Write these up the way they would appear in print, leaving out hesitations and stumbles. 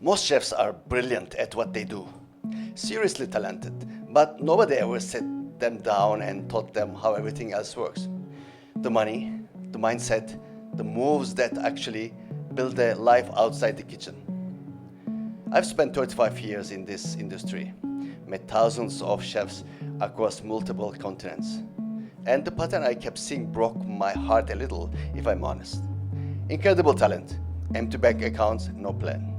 Most chefs are brilliant at what they do, seriously talented, but nobody ever sat them down and taught them how everything else works. The money, the mindset, the moves that actually build a life outside the kitchen. I've spent 35 years in this industry, met thousands of chefs across multiple continents, and the pattern I kept seeing broke my heart a little, if I'm honest. Incredible talent, empty bank accounts, no plan.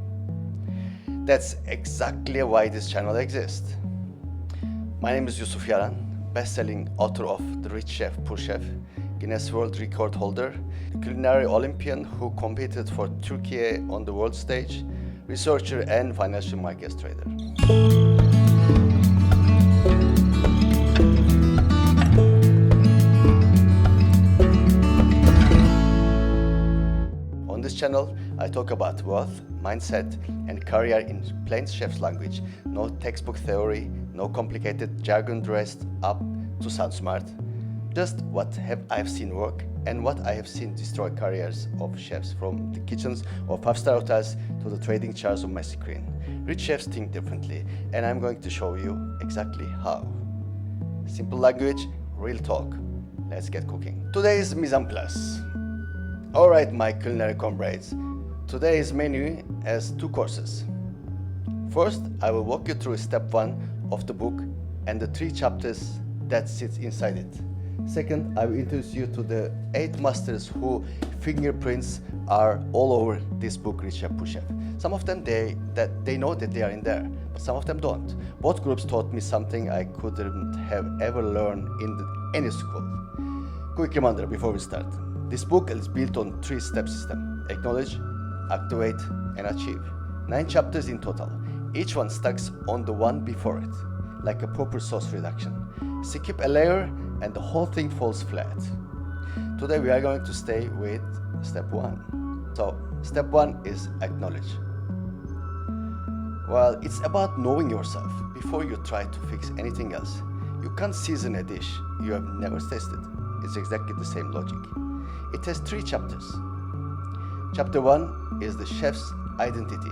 That's exactly why this channel exists. My name is Yusuf Yaran, best-selling author of The Rich Chef, Poor Chef, Guinness World Record holder, culinary Olympian who competed for Turkey on the world stage, researcher and financial markets trader. On this channel, I talk about wealth, mindset, and career in plain chef's language. No textbook theory, no complicated jargon dressed up to sound smart. Just what I've seen work and what I have seen destroy careers of chefs, from the kitchens of five-star hotels to the trading chairs of my screen. Rich chefs think differently, and I'm going to show you exactly how. Simple language, real talk. Let's get cooking. Today's mise en place. Alright, my culinary comrades. Today's menu has two courses. First, I will walk you through step 1 of the book and the 3 chapters that sit inside it. Second, I will introduce you to the 8 masters whose fingerprints are all over this book, Rich Chef, Poor Chef. Some of them they know that they are in there, but some of them don't. Both groups taught me something I couldn't have ever learned in any school. Quick reminder before we start. This book is built on 3-step system: acknowledge, activate, and achieve. 9 chapters in total. Each one stacks on the one before it, like a proper sauce reduction. Skip a layer and the whole thing falls flat. Today we are going to stay with step 1. So, step 1 is acknowledge. Well, it's about knowing yourself before you try to fix anything else. You can't season a dish you have never tasted. It's exactly the same logic. It has 3 chapters. Chapter 1 is the chef's identity.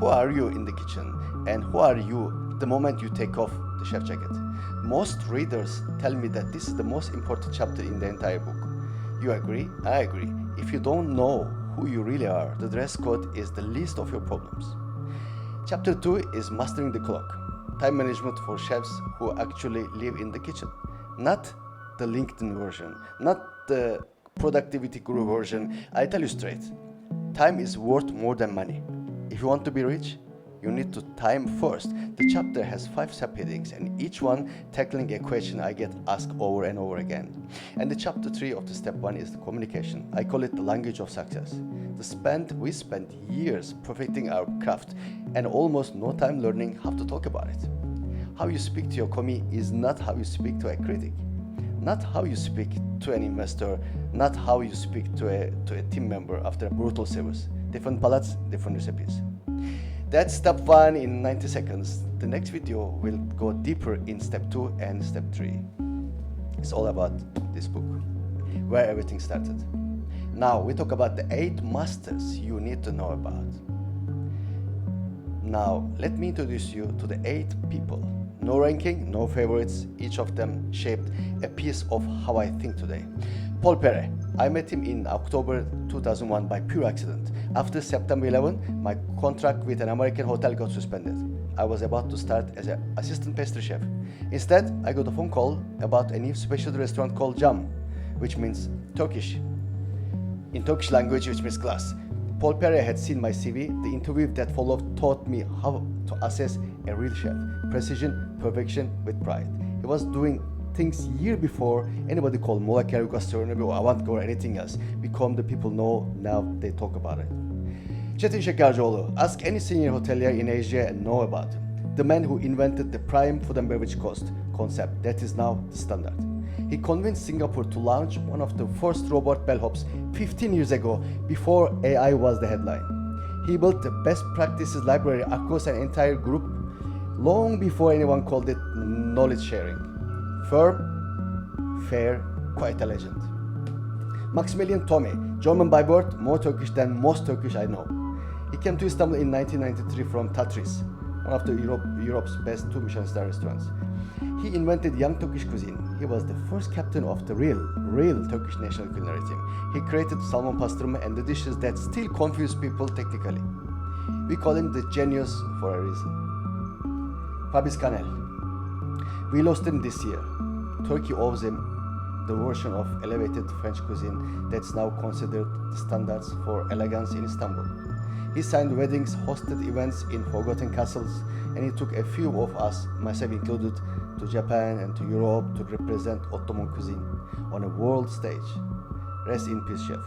Who are you in the kitchen, and who are you the moment you take off the chef jacket? Most readers tell me that this is the most important chapter in the entire book. You agree? I agree. If you don't know who you really are, the dress code is the least of your problems. Chapter 2 is mastering the clock. Time management for chefs who actually live in the kitchen. Not the LinkedIn version, not the productivity guru version. I tell you straight, time is worth more than money. If you want to be rich, you need to time first. The chapter has 5 subheadings, and each one tackling a question I get asked over and over again. And the chapter 3 of the step 1 is the communication. I call it the language of success. We spent years perfecting our craft and almost no time learning how to talk about it. How you speak to your commie is not how you speak to a critic. Not how you speak to an investor, not how you speak to a team member after a brutal service. Different palates, different recipes. That's step 1 in 90 seconds. The next video will go deeper in step 2 and step 3. It's all about this book, where everything started. Now we talk about the 8 masters you need to know about. Now let me introduce you to the 8 people. No ranking, no favorites, each of them shaped a piece of how I think today. Pairet. I met him in October 2001 by pure accident. After September 11, my contract with an American hotel got suspended. I was about to start as an assistant pastry chef. Instead, I got a phone call about a new specialty restaurant called Cam, which means Turkish. In Turkish language, which means glass. Pairet had seen my CV. The interview that followed taught me how to assess a real chef. Precision, perfection with pride. He was doing things year before anybody called molecular gastronomy or avant-garde or anything else become the people know now they talk about it. Çetin Şekercioğlu, ask any senior hotelier in Asia and know about him. The man who invented the prime food and beverage cost concept that is now the standard. He convinced Singapore to launch one of the first robot bellhops 15 years ago before AI was the headline. He built the best practices library across an entire group long before anyone called it knowledge sharing. Firm, fair, quite a legend. Maximilian Thomae, German by birth, more Turkish than most Turkish I know. He came to Istanbul in 1993 from Tatris, one of the Europe's best 2 Michelin star restaurants. He invented young Turkish cuisine. He was the first captain of the real Turkish national culinary team. He created salmon pastrama and the dishes that still confuse people technically. We call him the genius for a reason. Fabrice Canelle. We lost him this year. Turkey owes him the version of elevated French cuisine that's now considered the standards for elegance in Istanbul. He signed weddings, hosted events in forgotten castles, and he took a few of us, myself included, to Japan and to Europe to represent Ottoman cuisine on a world stage. Rest in peace, chef.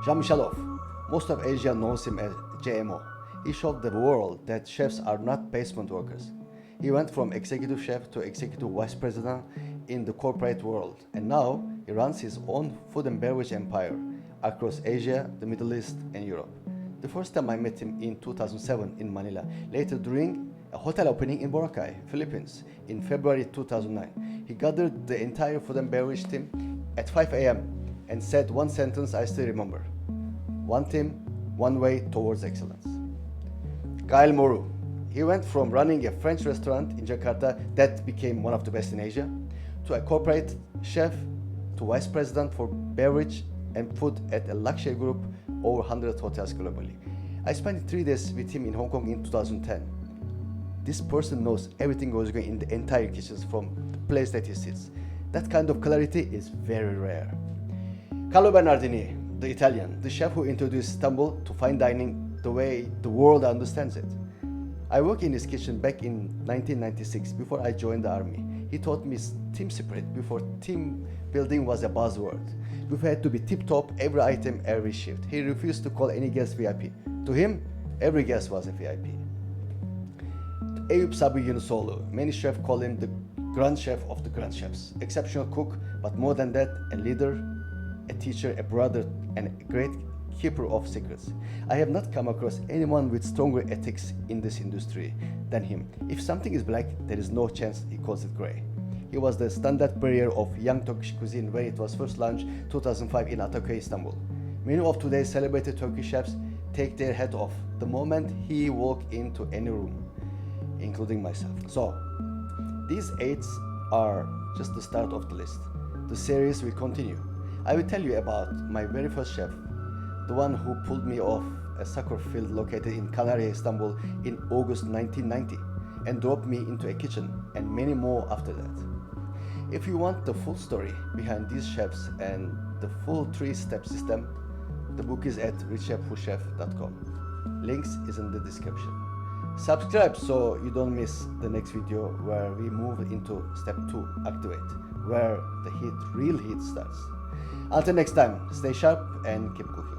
Jean-Michel Offe. Most of Asia knows him as JMO. He showed the world that chefs are not basement workers. He went from executive chef to executive vice president in the corporate world, and now he runs his own food and beverage empire across Asia, the Middle East, and Europe. The first time I met him in 2007 in Manila, later during a hotel opening in Boracay, Philippines, in February 2009. He gathered the entire food and beverage team at 5 a.m. and said one sentence I still remember: one team, one way towards excellence. Gael Moureau. He went from running a French restaurant in Jakarta that became one of the best in Asia, to a corporate chef, to vice president for beverage and food at a luxury group, over 100 hotels globally. I spent 3 days with him in Hong Kong in 2010. This person knows everything goes on in the entire kitchens from the place that he sits. That kind of clarity is very rare. Carlo Bernardini, the Italian, the chef who introduced Istanbul to fine dining the way the world understands it. I worked in his kitchen back in 1996 before I joined the army. He taught me team spirit before team building was a buzzword. We had to be tip-top every item, every shift. He refused to call any guest VIP. To him, every guest was a VIP. Eyüp Sabri Yunusoğlu. Many chefs call him the grand chef of the grand chefs. Exceptional cook, but more than that, a leader, a teacher, a brother, and a great keeper of secrets. I have not come across anyone with stronger ethics in this industry than him. If something is black, there is no chance he calls it gray. He was the standard bearer of young Turkish cuisine when it was first launched 2005 in Ataköy, Istanbul. Many of today's celebrated Turkish chefs take their hat off the moment he walks into any room, including myself. So, these 8 are just the start of the list. The series will continue. I will tell you about my very first chef, the one who pulled me off a soccer field located in Culinary, Istanbul in August 1990 and dropped me into a kitchen, and many more after that. If you want the full story behind these chefs and the full 3-step system, the book is at richchefwhochef.com. Links is in the description. Subscribe so you don't miss the next video where we move into step 2, activate, where the real heat starts. Until next time, stay sharp and keep cooking.